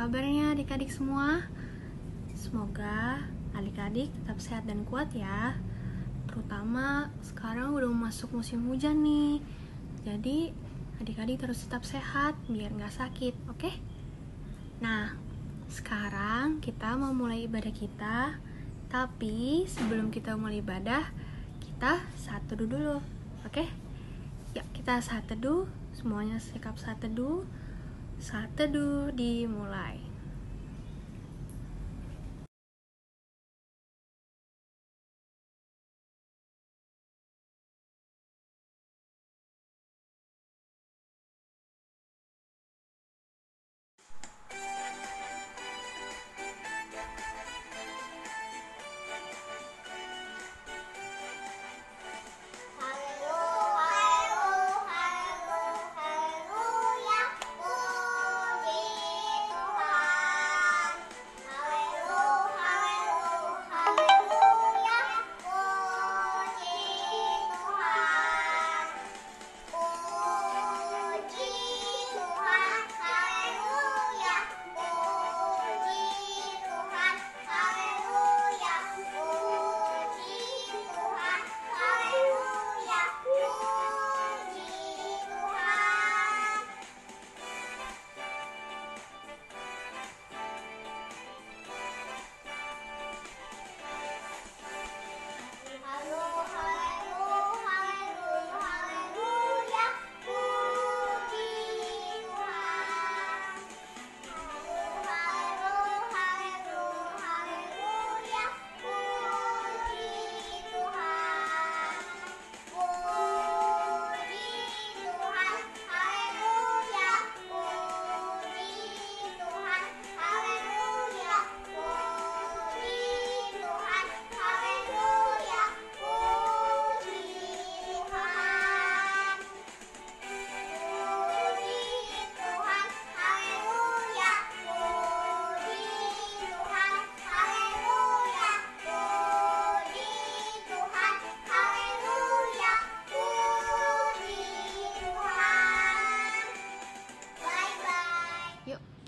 kabarnya adik-adik semua? Semoga adik-adik tetap sehat dan kuat ya. Terutama sekarang udah masuk musim hujan nih. Jadi adik-adik harus tetap sehat biar gak sakit, oke? Nah, sekarang kita mau mulai ibadah kita. Tapi sebelum kita mulai ibadah, kita saat teduh dulu, oke? Yuk kita saat teduh, semuanya sikap saat teduh. Saat teduh dimulai.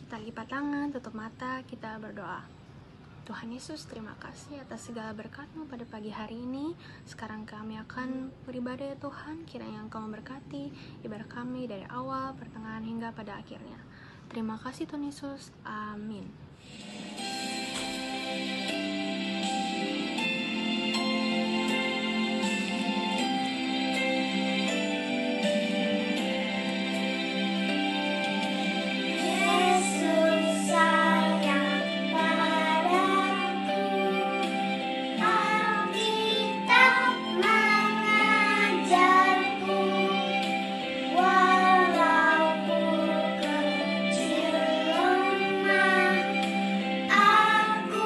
Kita lipat tangan, tutup mata, kita berdoa. Tuhan Yesus, terima kasih atas segala berkat-Mu pada pagi hari ini. Sekarang kami akan beribadah ya Tuhan, kiranya Engkau memberkati ibadah kami dari awal, pertengahan, hingga pada akhirnya. Terima kasih Tuhan Yesus, amin. Aku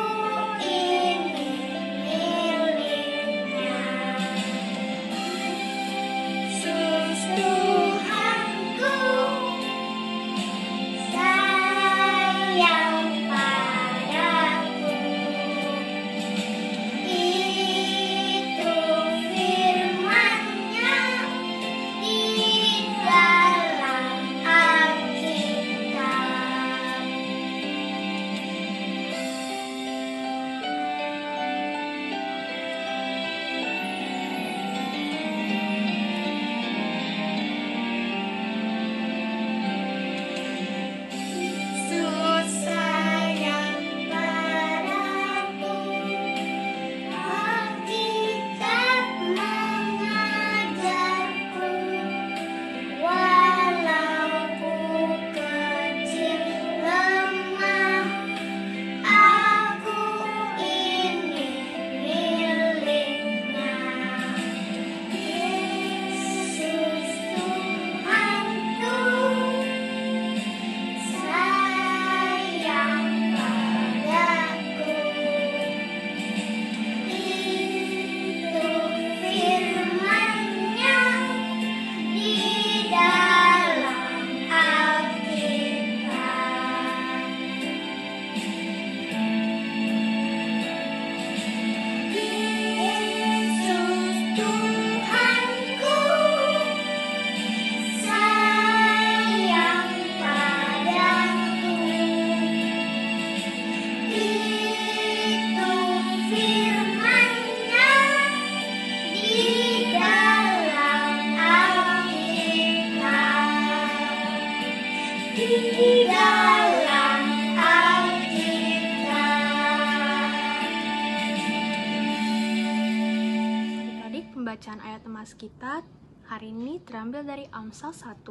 Bacaan ayat emas kita hari ini terambil dari Amsal 1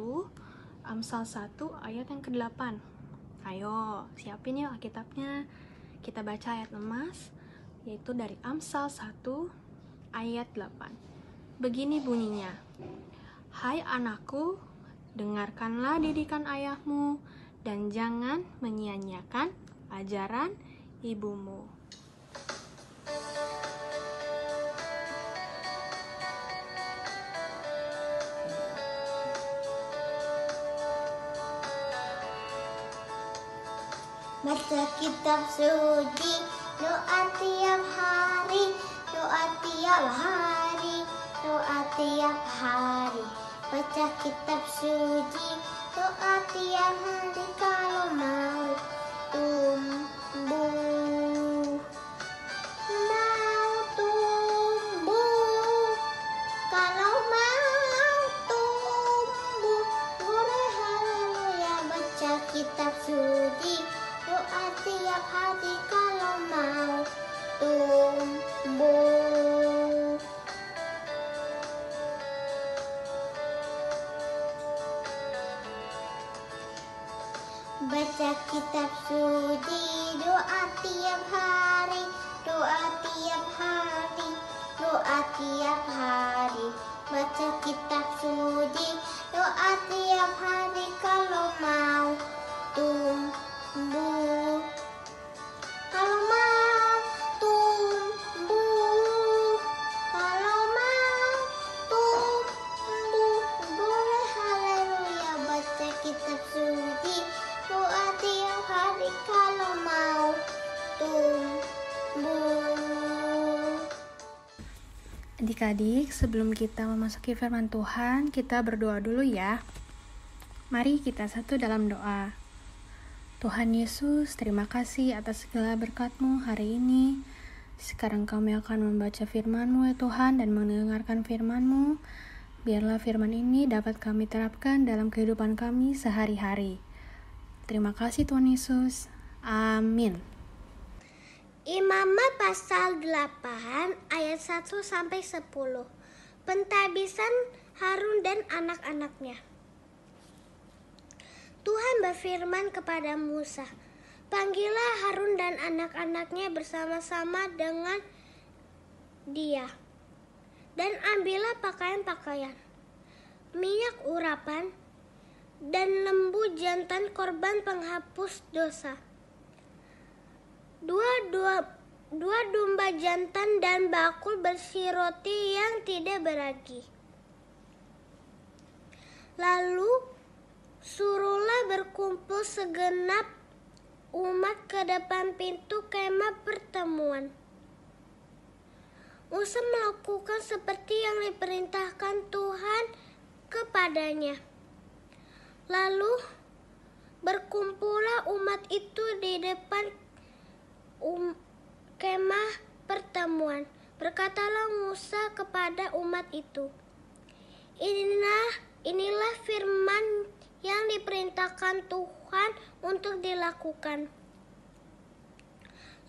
ayat yang ke-8. Ayo, siapin yuk Alkitabnya. Kita baca ayat emas, yaitu dari Amsal 1 ayat 8. Begini bunyinya: Hai anakku, dengarkanlah didikan ayahmu, dan jangan menyia-nyiakan ajaran ibumu. Baca kitab suci, doa tiap hari, doa tiap hari, doa tiap hari. Baca kitab suci, doa tiap hari kalau mau tumbuh. Mau tumbuh, kalau mau tumbuh, boleh haleluya. Baca kitab suci, doa tiap hari kalau mau tumbuh. Baca kitab suci, doa tiap hari, doa tiap hari, doa tiap hari. Baca kitab suci, doa tiap hari kalau mau tumbuh. Kalau mau tumbuh, kalau mau tumbuh, boleh haleluya. Baca kitab suci, doa tiap hari kalau mau tumbuh. Adik-adik, sebelum kita memasuki firman Tuhan, kita berdoa dulu ya. Mari kita satu dalam doa. Tuhan Yesus, terima kasih atas segala berkat-Mu hari ini. Sekarang kami akan membaca firman-Mu ya Tuhan dan mendengarkan firman-Mu. Biarlah firman ini dapat kami terapkan dalam kehidupan kami sehari-hari. Terima kasih Tuhan Yesus. Amin. Imamat pasal 8 ayat 1-10. Pentabisan Harun dan anak-anaknya. Tuhan berfirman kepada Musa, "Panggillah Harun dan anak-anaknya bersama-sama dengan dia, dan ambillah pakaian-pakaian, minyak urapan, dan lembu jantan korban penghapus dosa, dua domba jantan dan bakul berisi roti yang tidak beragi. Lalu suruhlah berkumpul segenap umat ke depan pintu kemah pertemuan." Musa melakukan seperti yang diperintahkan Tuhan kepadanya. Lalu berkumpullah umat itu di depan kemah pertemuan. Berkatalah Musa kepada umat itu, Inilah firman yang diperintahkan Tuhan untuk dilakukan."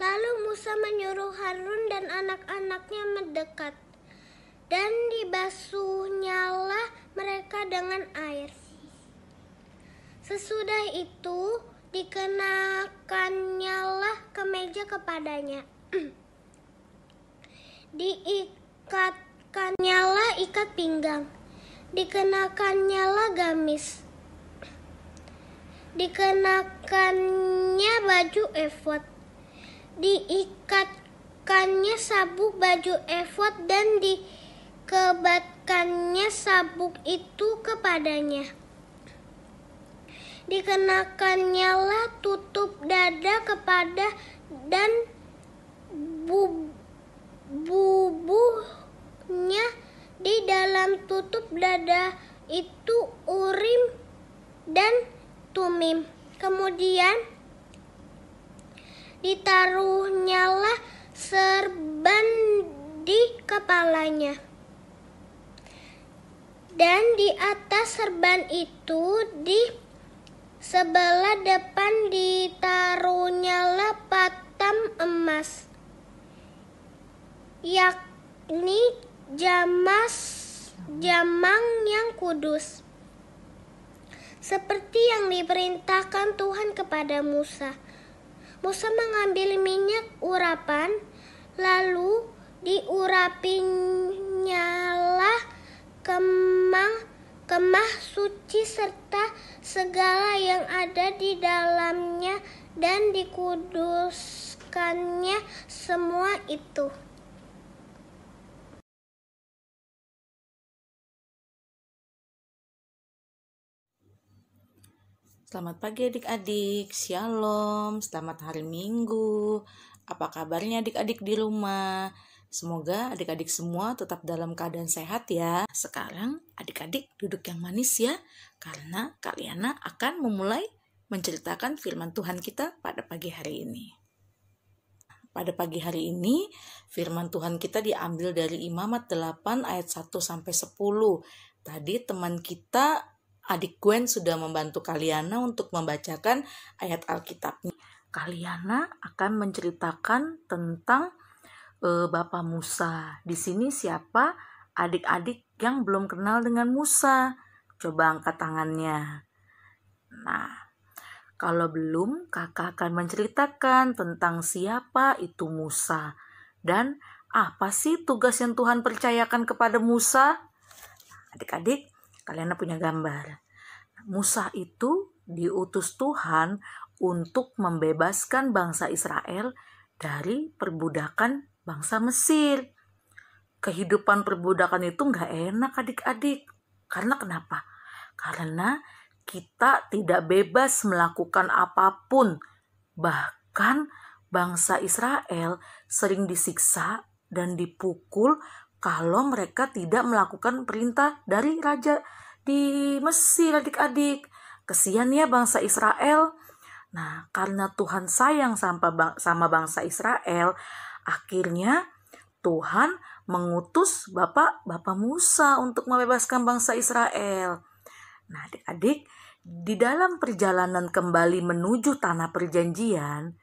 Lalu Musa menyuruh Harun dan anak-anaknya mendekat, dan dibasuhnyalah mereka dengan air. Sesudah itu dikenakannyalah kemeja kepadanya. Diikatkannyalah ikat pinggang. Dikenakannya gamis. Dikenakannya baju efod. Diikatkannya sabuk baju efod dan dikebatkannya sabuk itu kepadanya. Dikenakannya tutup dada kepada dan bubuhnya. Di dalam tutup dada itu Urim dan Tumim. Kemudian ditaruhnyalah serban di kepalanya. Dan di atas serban itu di sebelah depan ditaruhnyalah patam emas, yakni jamang yang kudus, seperti yang diperintahkan Tuhan kepada Musa. Musa mengambil minyak urapan, lalu diurapinyalah kemah suci serta segala yang ada di dalamnya, dan dikuduskannya semua itu. Selamat pagi adik-adik, Shalom, selamat hari Minggu. Apa kabarnya adik-adik di rumah? Semoga adik-adik semua tetap dalam keadaan sehat ya. Sekarang adik-adik duduk yang manis ya, karena Kaliana akan memulai menceritakan firman Tuhan kita pada pagi hari ini. Pada pagi hari ini, firman Tuhan kita diambil dari Imamat 8 ayat 1-10. Tadi teman kita Adik Gwen sudah membantu Kaliana untuk membacakan ayat Alkitabnya. Kaliana akan menceritakan tentang Bapak Musa. Di sini siapa adik-adik yang belum kenal dengan Musa? Coba angkat tangannya. Nah, kalau belum, kakak akan menceritakan tentang siapa itu Musa. Dan apa sih tugas yang Tuhan percayakan kepada Musa? Adik-adik, kalian punya gambar. Musa itu diutus Tuhan untuk membebaskan bangsa Israel dari perbudakan bangsa Mesir. Kehidupan perbudakan itu gak enak adik-adik. Karena kenapa? Karena kita tidak bebas melakukan apapun. Bahkan bangsa Israel sering disiksa dan dipukul kalau mereka tidak melakukan perintah dari raja di Mesir adik-adik. Kesian ya bangsa Israel. Nah, karena Tuhan sayang sama bangsa Israel, akhirnya Tuhan mengutus Bapak Musa untuk membebaskan bangsa Israel. Nah, adik-adik, di dalam perjalanan kembali menuju tanah perjanjian,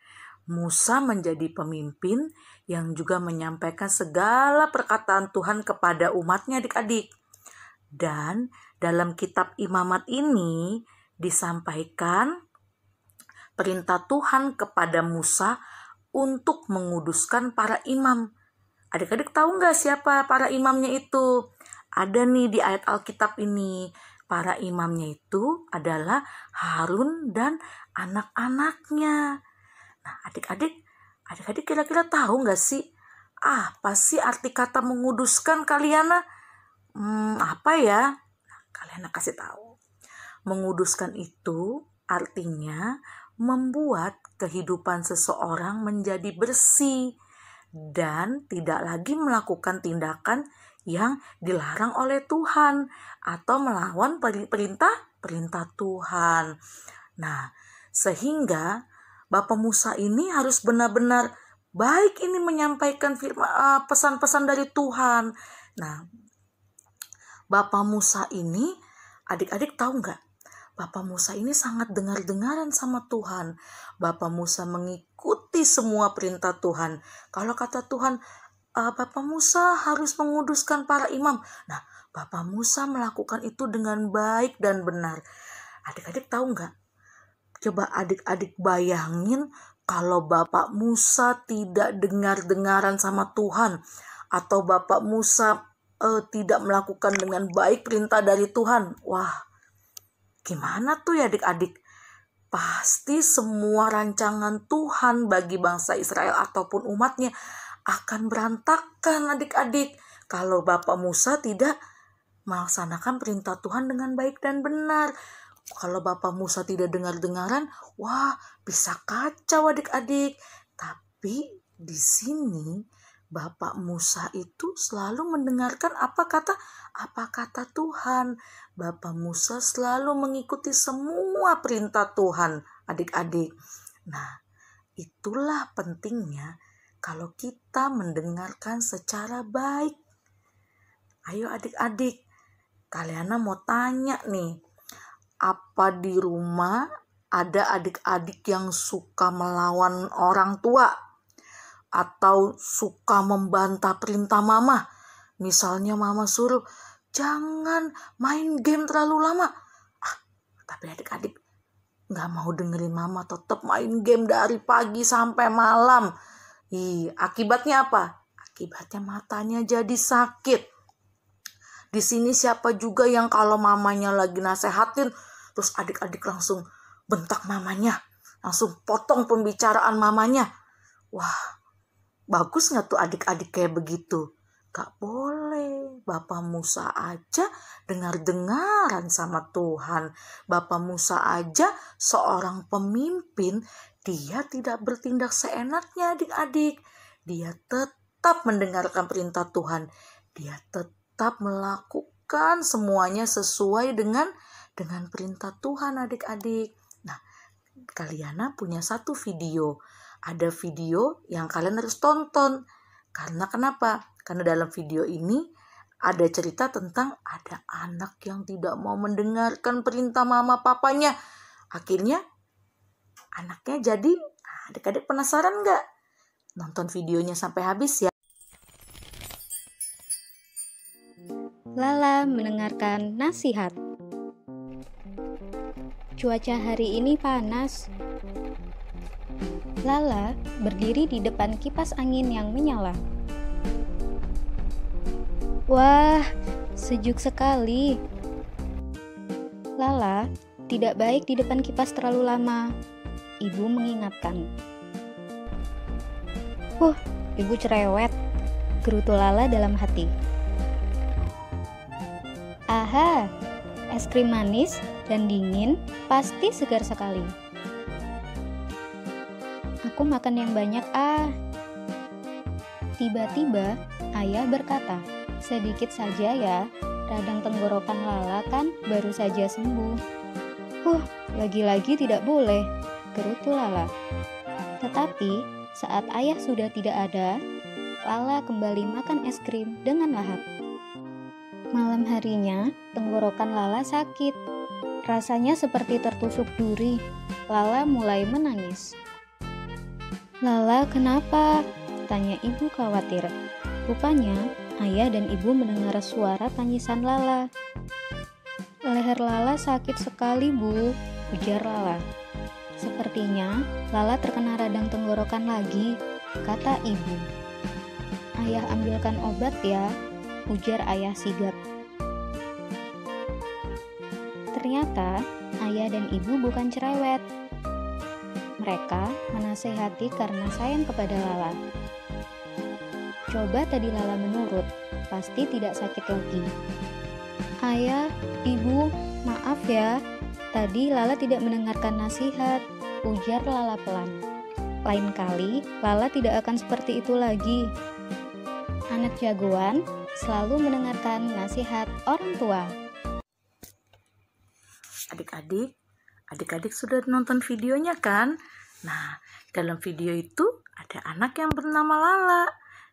Musa menjadi pemimpin yang juga menyampaikan segala perkataan Tuhan kepada umatnya adik-adik. Dan dalam kitab Imamat ini disampaikan perintah Tuhan kepada Musa untuk menguduskan para imam. Adik-adik tahu nggak siapa para imamnya itu? Ada nih di ayat Alkitab ini. Para imamnya itu adalah Harun dan anak-anaknya. Nah, adik-adik kira-kira tahu nggak sih apa sih arti kata menguduskan Kaliana? Apa ya? Kaliana kasih tahu. Menguduskan itu artinya membuat kehidupan seseorang menjadi bersih dan tidak lagi melakukan tindakan yang dilarang oleh Tuhan atau melawan perintah Tuhan. Nah, sehingga Bapak Musa ini harus benar-benar baik ini menyampaikan pesan-pesan dari Tuhan. Nah, Bapak Musa ini, adik-adik tahu nggak? Bapak Musa ini sangat dengar-dengaran sama Tuhan. Bapak Musa mengikuti semua perintah Tuhan. Kalau kata Tuhan, Bapak Musa harus menguduskan para imam. Nah, Bapak Musa melakukan itu dengan baik dan benar. Adik-adik tahu nggak? Coba adik-adik bayangin kalau Bapak Musa tidak dengar-dengaran sama Tuhan. Atau Bapak Musa tidak melakukan dengan baik perintah dari Tuhan. Wah, gimana tuh ya adik-adik? Pasti semua rancangan Tuhan bagi bangsa Israel ataupun umatnya akan berantakan adik-adik. Kalau Bapak Musa tidak melaksanakan perintah Tuhan dengan baik dan benar. Kalau Bapak Musa tidak dengar-dengaran, wah bisa kacau adik-adik. Tapi di sini Bapak Musa itu selalu mendengarkan apa kata Tuhan. Bapak Musa selalu mengikuti semua perintah Tuhan, adik-adik. Nah, itulah pentingnya kalau kita mendengarkan secara baik. Ayo adik-adik, Kaliana mau tanya nih, apa di rumah ada adik-adik yang suka melawan orang tua? Atau suka membantah perintah mama? Misalnya mama suruh, jangan main game terlalu lama. Tapi adik-adik nggak mau dengerin mama, tetap main game dari pagi sampai malam. Akibatnya apa? Akibatnya matanya jadi sakit. Di sini siapa juga yang kalau mamanya lagi nasehatin, terus adik-adik langsung bentak mamanya, langsung potong pembicaraan mamanya. Wah, bagus nggak tuh adik-adik kayak begitu? Gak boleh. Bapak Musa aja dengar-dengaran sama Tuhan. Bapak Musa aja seorang pemimpin, dia tidak bertindak seenaknya adik-adik. Dia tetap mendengarkan perintah Tuhan. Dia tetap melakukan semuanya sesuai dengan perintah Tuhan adik-adik. Nah, kalian punya satu video. Ada video yang kalian harus tonton. Karena kenapa? Karena dalam video ini ada cerita tentang ada anak yang tidak mau mendengarkan perintah mama papanya. Akhirnya anaknya jadi, adik-adik penasaran nggak? Nonton videonya sampai habis ya. Lala mendengarkan nasihat. Cuaca hari ini panas. Lala berdiri di depan kipas angin yang menyala. Wah, sejuk sekali. Lala tidak baik di depan kipas terlalu lama. Ibu mengingatkan. Ibu cerewet, gerutu Lala dalam hati. Aha, es krim manis dan dingin pasti segar sekali. Aku makan yang banyak Tiba-tiba ayah berkata, sedikit saja ya, radang tenggorokan Lala kan baru saja sembuh. Lagi-lagi tidak boleh, gerutu Lala. Tetapi saat ayah sudah tidak ada, Lala kembali makan es krim dengan lahap. Malam harinya, tenggorokan Lala sakit. Rasanya seperti tertusuk duri. Lala mulai menangis. Lala, kenapa? Tanya ibu khawatir. Rupanya, ayah dan ibu mendengar suara tangisan Lala. Leher Lala sakit sekali, Bu, ujar Lala. Sepertinya Lala terkena radang tenggorokan lagi, kata ibu. Ayah ambilkan obat ya, ujar ayah sigap. Ternyata ayah dan ibu bukan cerewet. Mereka menasehati karena sayang kepada Lala. Coba tadi Lala menurut, pasti tidak sakit lagi. Ayah, ibu, maaf ya. Tadi Lala tidak mendengarkan nasihat, ujar Lala pelan. Lain kali, Lala tidak akan seperti itu lagi. Anak jagoan selalu mendengarkan nasihat orang tua. Adik-adik sudah nonton videonya kan? Nah, dalam video itu ada anak yang bernama Lala.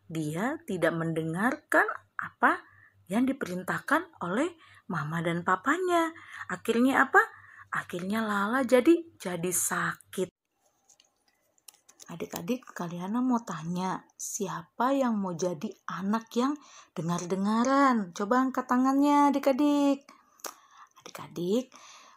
Dia tidak mendengarkan apa yang diperintahkan oleh mama dan papanya. Akhirnya apa? Akhirnya Lala jadi sakit. Adik-adik, kalian mau tanya, siapa yang mau jadi anak yang dengar-dengaran? Coba angkat tangannya adik-adik. Adik-adik,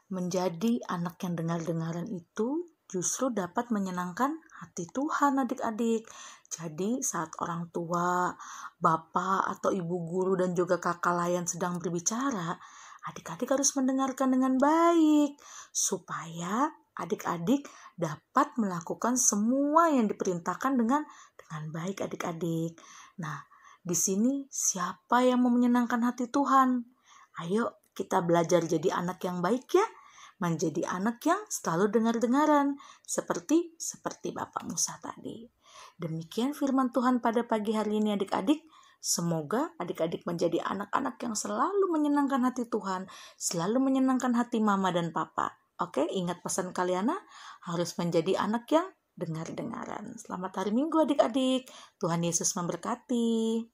menjadi anak yang dengar-dengaran itu justru dapat menyenangkan hati Tuhan adik-adik. Jadi saat orang tua, bapak atau ibu guru dan juga kakak layan sedang berbicara, adik-adik harus mendengarkan dengan baik supaya adik-adik dapat melakukan semua yang diperintahkan dengan baik adik-adik. Nah, di sini siapa yang mau menyenangkan hati Tuhan? Ayo kita belajar jadi anak yang baik ya. Menjadi anak yang selalu dengar-dengaran seperti Bapak Musa tadi. Demikian firman Tuhan pada pagi hari ini adik-adik. Semoga adik-adik menjadi anak-anak yang selalu menyenangkan hati Tuhan, selalu menyenangkan hati mama dan papa. Oke, ingat pesan kalian, harus menjadi anak yang dengar-dengaran. Selamat hari Minggu adik-adik. Tuhan Yesus memberkati.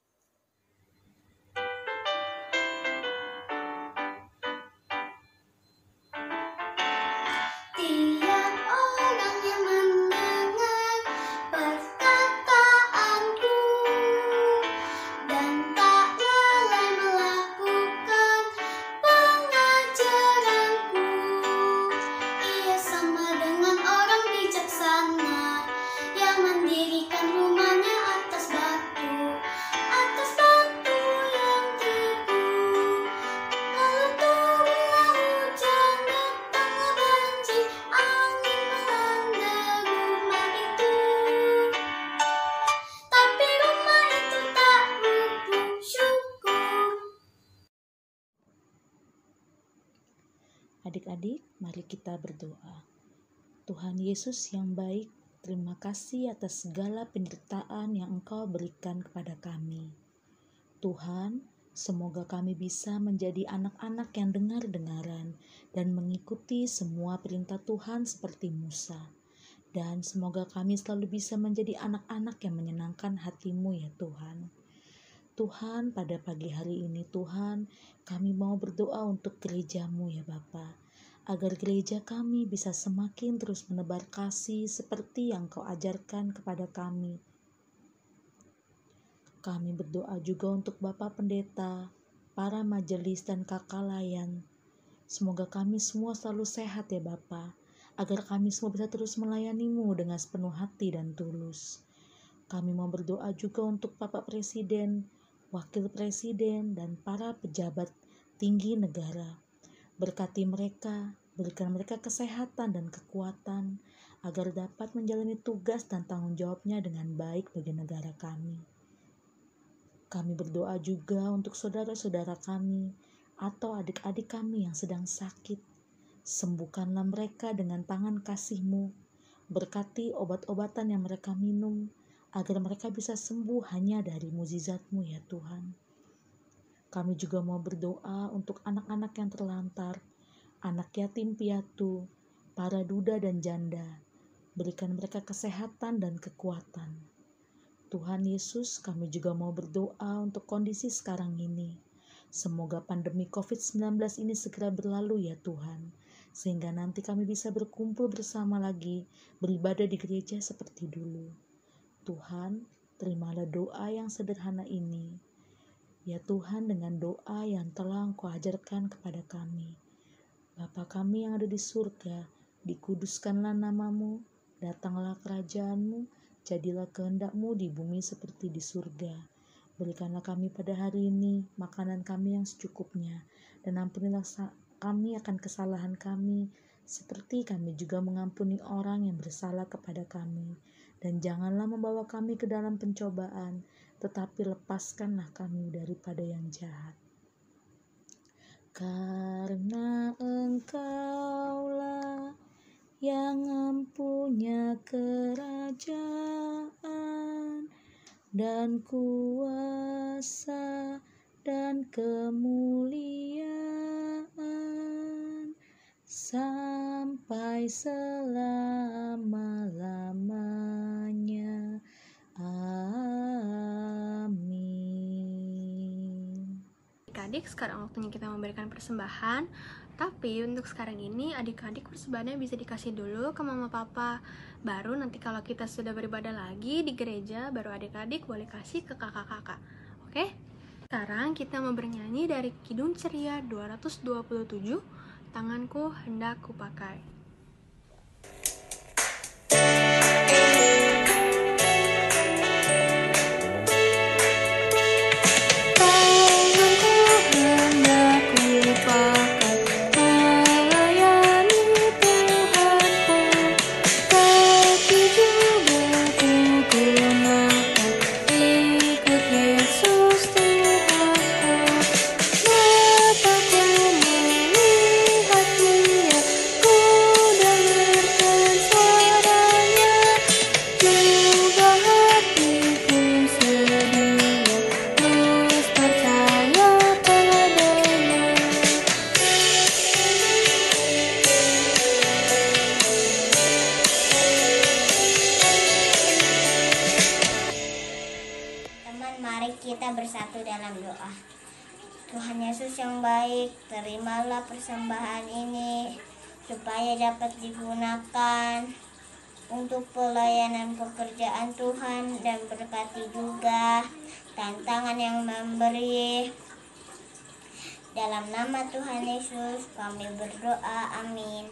Tiap orang yang mendengar perkataanku dan tak adik-adik, mari kita berdoa. Tuhan Yesus yang baik, terima kasih atas segala penyertaan yang Engkau berikan kepada kami. Tuhan, semoga kami bisa menjadi anak-anak yang dengar-dengaran dan mengikuti semua perintah Tuhan seperti Musa. Dan semoga kami selalu bisa menjadi anak-anak yang menyenangkan hati-Mu ya Tuhan. Tuhan, pada pagi hari ini Tuhan, kami mau berdoa untuk gereja-Mu ya Bapa, agar gereja kami bisa semakin terus menebar kasih seperti yang Kau ajarkan kepada kami. Kami berdoa juga untuk Bapak Pendeta, para majelis dan kakak layan. Semoga kami semua selalu sehat ya Bapa, agar kami semua bisa terus melayani-Mu dengan sepenuh hati dan tulus. Kami mau berdoa juga untuk Bapak Presiden, Wakil Presiden, dan para pejabat tinggi negara. Berkati mereka, berikan mereka kesehatan dan kekuatan agar dapat menjalani tugas dan tanggung jawabnya dengan baik bagi negara kami. Kami berdoa juga untuk saudara-saudara kami atau adik-adik kami yang sedang sakit. Sembuhkanlah mereka dengan tangan kasih-Mu. Berkati obat-obatan yang mereka minum agar mereka bisa sembuh hanya dari mukjizat-Mu ya Tuhan. Kami juga mau berdoa untuk anak-anak yang terlantar, anak yatim piatu, para duda dan janda. Berikan mereka kesehatan dan kekuatan. Tuhan Yesus, kami juga mau berdoa untuk kondisi sekarang ini. Semoga pandemi COVID-19 ini segera berlalu ya Tuhan, sehingga nanti kami bisa berkumpul bersama lagi, beribadah di gereja seperti dulu. Tuhan, terimalah doa yang sederhana ini. Ya Tuhan, dengan doa yang telah Engkau ajarkan kepada kami. Bapa kami yang ada di surga, dikuduskanlah nama-Mu, datanglah kerajaan-Mu, jadilah kehendak-Mu di bumi seperti di surga. Berikanlah kami pada hari ini makanan kami yang secukupnya, dan ampunilah kami akan kesalahan kami, seperti kami juga mengampuni orang yang bersalah kepada kami. Dan janganlah membawa kami ke dalam pencobaan, tetapi lepaskanlah kami daripada yang jahat. Karena Engkaulah yang mempunyai kerajaan dan kuasa dan kemuliaan sampai selama-lamanya. Amin. Adik-adik, sekarang waktunya kita memberikan persembahan. Tapi untuk sekarang ini adik-adik persembahannya bisa dikasih dulu ke mama papa. Baru nanti kalau kita sudah beribadah lagi di gereja, baru adik-adik boleh kasih ke kakak-kakak. Oke? Sekarang kita mau bernyanyi dari Kidung Ceria 227, Tanganku Hendak Kupakai. Kita bersatu dalam doa. Tuhan Yesus yang baik, terimalah persembahan ini supaya dapat digunakan untuk pelayanan pekerjaan Tuhan, dan berkati juga tantangan yang memberi. Dalam nama Tuhan Yesus kami berdoa, amin.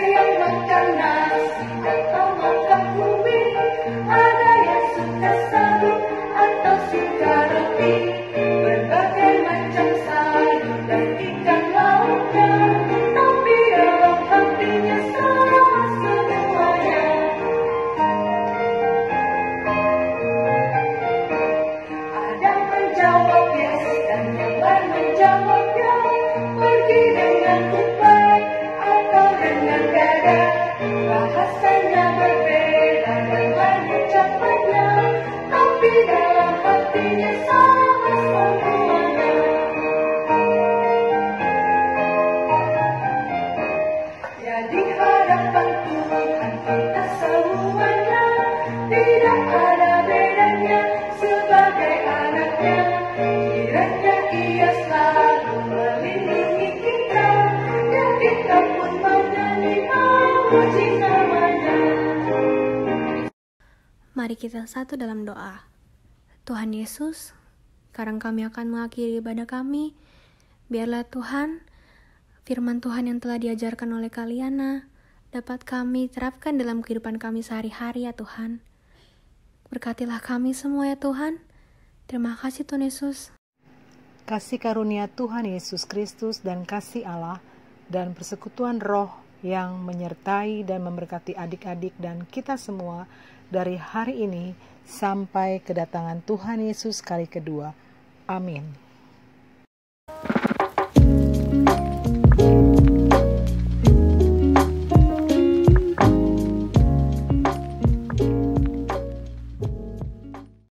yang makan nasi atau makan ubi, ada yang suka sayur atau suka roti, berbagai macam sayur dan ikan lautnya, tapi dalam hatinya sama semuanya. Ada menjawab yes dan yang lain menjawab no, pergi dengan goodbye atau dengan dadah, bahasanya berbeda dan lain ucapannya, tapi dalam hatinya sama semuanya. Ya di hadapan Tuhan kita semuanya tidak ada bedanya sebagai anaknya. Kiranya Ia selalu melindungi kita, dan kita pun mau nyanyi memuji namanya. Mari kita satu dalam doa. Tuhan Yesus, sekarang kami akan mengakhiri ibadah kami. Biarlah Tuhan, firman Tuhan yang telah diajarkan oleh Kaliana dapat kami terapkan dalam kehidupan kami sehari-hari ya Tuhan. Berkatilah kami semua ya Tuhan. Terima kasih Tuhan Yesus. Kasih karunia Tuhan Yesus Kristus dan kasih Allah dan persekutuan Roh yang menyertai dan memberkati adik-adik dan kita semua dari hari ini sampai kedatangan Tuhan Yesus kali kedua. Amin.